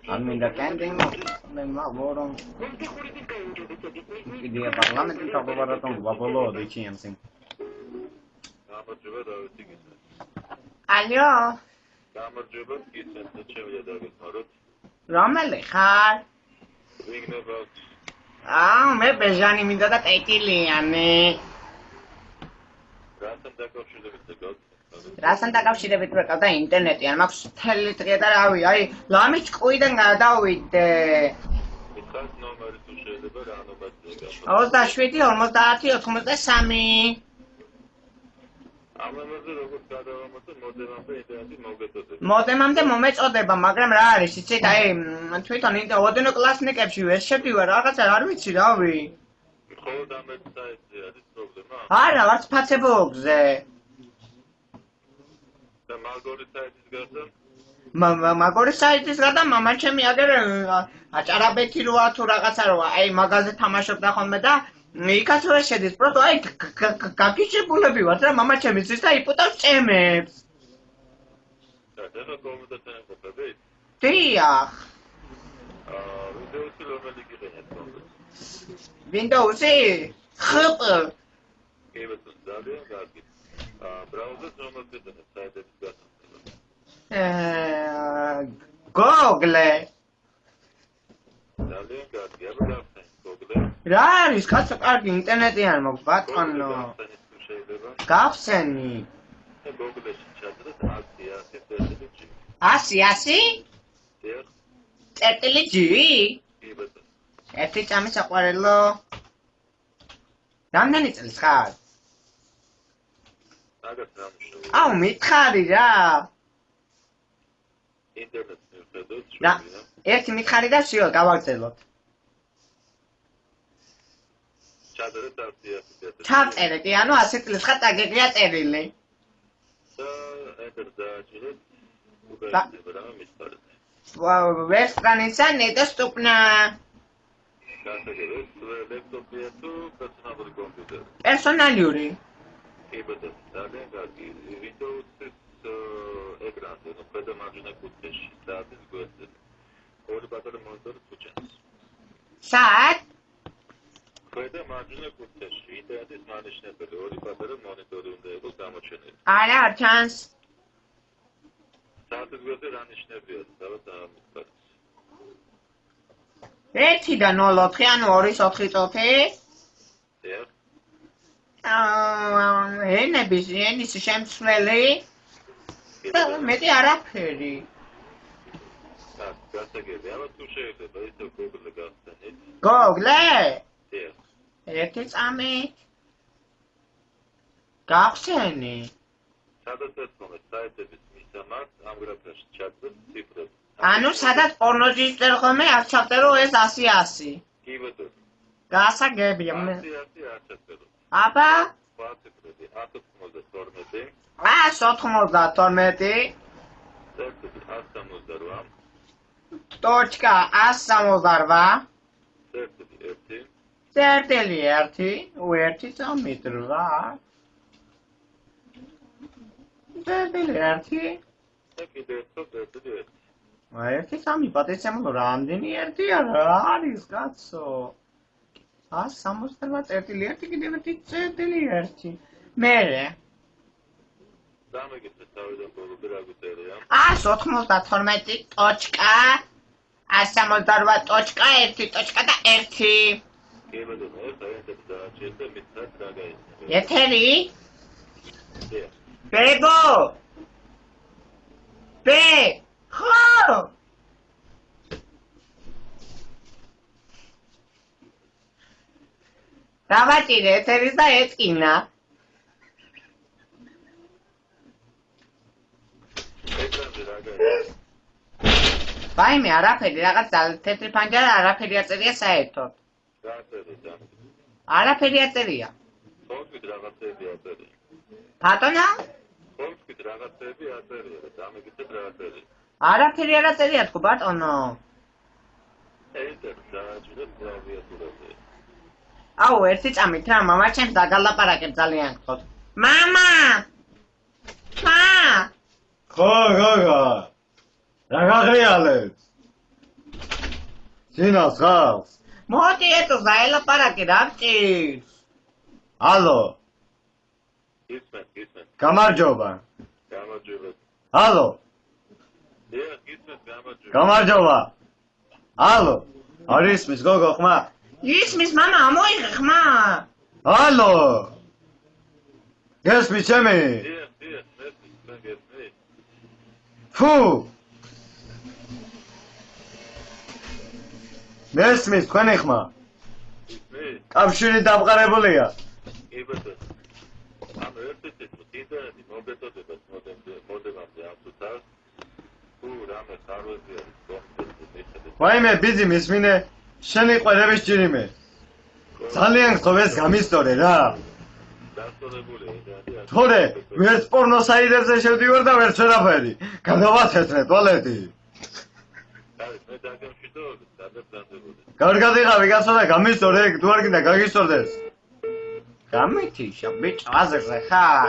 Alminda camping, voron. Idea parlamento provato un vapolo di CMC. Allo. Romele ხარ? მე ბეჟანი მინდა და ტეკილიანი. რასთან დაკავშირებით ვიყავ და ინტერნეტი არ მაქვს მთელი დღე და რავი, აი, ლამი ჭკუიდან გადავიდე. 27 50 83 მოდემამდე მომეწოდება, მაგრამ რა არის, იცით, აი, თვითონ ოდენო კლასნიკებში ვერ შევდივარ, რაღაცა არ ვიცი, რავი. მხოლოდ ამ საიტზე არის პრობლემა? არა, ვარც Facebook-ზე. და მაგორი საიტის გარდა? მაგორი საიტის გარდა მამა ჩემი აგერ აჭარაბეთი როა თუ რაღაცა როა, აი, მაგაზე თამაშობდა ხოლმე და იქაც ვერ შედის, პროტო აი გაგიჭებულები ვართ რა მამა ჩემი ზის და იპუტავს წემებს. და კომპიუტერთან ყოფილი? დიახ. Windows-ი რომელი გიყენებთ კომპიუტერს? Windows-ი? ხპ. კი ბატონო, ძალიან კარგი. ბრაუზერს რომელ გიყენებთ საიტების გასაცდელად? Google. ძალიან კარგი, აბა გავხსენე Google. რა არის, კაცო, კარგი ინტერნეტი არ მაქვს, ბატონო. გავხსენი. Google-ში ჩადრეთ 100 100? დიახ. წერტილი G? კი ბატონო. ერთი წამი საყვარელო. რამდენი წლის ხარ? აგათ რამშევი. აუ, მითხარი რა. ინტერნეტს მივხედოთ, რა, შევიდა. ერთი მითხარი და всё, გავაგრძელოთ. ჩადრეთ 100. ჩავწერე, კი, ანუ 100 წლის ხარ, დაგეგია წერილი. და enter დააჭირეთ. უგაიწება რა მითხარით. Веб страница недоступна. გასაგებია, ლეპტოპია თუ პერსონალური კომპიუტერი? Персоналიური. კი ბატონო, ძალიან კარგი. Windows-ის ეკრანზე, ნუ ქვედა მარჯვენა კუთხეში საათის გვერდზე. ორი პატარა მონიტორი უჩენს. საათ? ქვედა მარჯვენა კუთხეში ინტერნეტის მანიშნებელი ორი პატარა მონიტორი უნდა იყოს გამოჩენილი. არა, არ ჩანს. საათის გვერდზე რა ნიშნებია, სადაც ამოხსნეს. 1 და 0-4, ანუ 2-4 წუთი. დიახ. ენის შემცვლელი. მეტი არაფერი. გასაგებია, აბა თუ შეიძლება ისე Google-ზე გავხსენით. Google? დიახ. ერთი წამი. გავხსენი. სადაც ეცნობათ საიტების მისამართს ამ გრაფიკაში ჩადრეთ ციფრებს. ანუ სადაც პორნოჯის წერ ხოლმე არ ჩავწერო ეს 100-100. კი ბატონო. გასაგებია. 100 არ ჩაწერო. აბა? ვაციფრები 192. 192. წერტილი 168. ტოჩკა 168. წერტილი 1. წერტილი 1. უერთი წამიტრა. წერტილი 1. და კიდევ წერტილი 1. ერთი სამი პატეცემულო რამდენი ერთია რა არის კაცო? 168 წერტილი 1 კიდევ ერთი წერტილი 1. მერე. დამეგეცეთ თავიდან ბოლომდე რა გვწერია? 192 ტოჩკა 168 ტოჩკა 1 ტოჩკა და 1. კი ბატონო, ეს აინტერესებს დააჭირეთ და მითხრათ რა გაიცნო. ეთერი? დიახ. ბებო! ხო! დავაჭირე ეთერის და ეტკინა. ეკრანზე რა გაიცნო? ვაიმე, არაფერი, რაღაც თეთრი ფანჯარა არაფერი აწერია საერთოდ. რა აწერია? არაფერი აწერია. ხომსკით რაღაცები აწერია. ბატონო? ხომსკით რაღაცები აწერია და დამეგეცეთ რა აწერია. არაფერი არ აწერია თქო ბატონო. enter დააჭირეთ კლავიატურაზე. აუ, ერთი წამით რა, მამაჩემს დაგალაპარაკებ ძალიან გთხოვთ. მამა! ხა! ხო, გოგო. რა გაღიალეთ? სინას ხავს? მოდი ეტო დაელაპარაკე რა გჭირს? ალო, გისმენთ. გამარჯობა. გამარჯობა. ალო, გისმენთ, გამარჯობა. გამარჯობა. ალო, არის მის გოგო ხმა? ისმის მამა ამოიღე ხმა. ალო. გესმის ჩემი? მესმის. ფუ. მესმის თქვენი ხმა? ისმის. კავშირი დამყარებულია. კი ბატონო. ამ ერთ-ერთ ინტერნეტი მოგეწოდება მოდემამდე ამ თუთას. თუ რამე ხარვეზი არის კომპიუტერი. ვაიმე ბიძი მისმინე, შენი ყვერების ჭირიმე. ძალიან გთხოვ ეს გამისტორე რა. დასწორებულია და თორე, ვერც პორნო საიდებზე შევდივარ და ვერც ვერაფერი. გადავათეთრე ტუალეტი. მე დაგემშვიდო, გადაგზავნებული. კარგად იყავი კაცო და გამისტორე, თუ არ გინდა გაგისტორდეს. გამითიშა ბიჭ აზერზე ხარ?